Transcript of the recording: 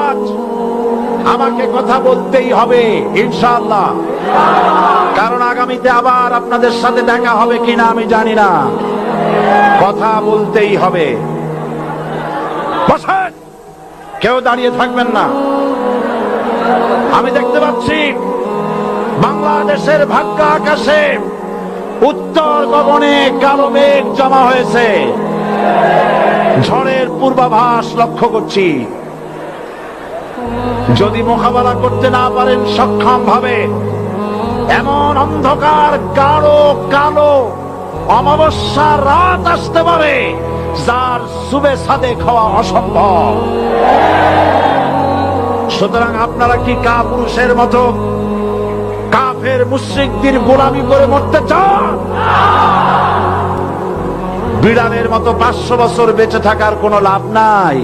আজ আমাকে কথা বলতেই হবে ইনশাআল্লাহ, কারণ আগামীতে আবার আপনাদের সাথে দেখা হবে কিনা আমি জানি না। কথা বলতেই হবে। বসেন, কেউ দাঁড়িয়ে থাকবেন না। আমি দেখতে পাচ্ছি বাংলাদেশের ভাগ্য আকাশে উত্তর গগনে কালো মেঘ জমা হয়েছে। ঝড়ের পূর্বাভাস লক্ষ্য করছি। যদি মোকাবেলা করতে না পারেন সক্ষম ভাবে, এমন অন্ধকার গাঢ় কালো অমাবস্যার রাত আসতে পারে যার সুবে সাদেক হওয়া অসম্ভব। সুতরাং আপনারা কি কাপুরুষের মতো কাফের মুশরিকদের গোলামি করে মরতে চান? বিড়ালের মতো 500 বছর বেঁচে থাকার কোনো লাভ নাই।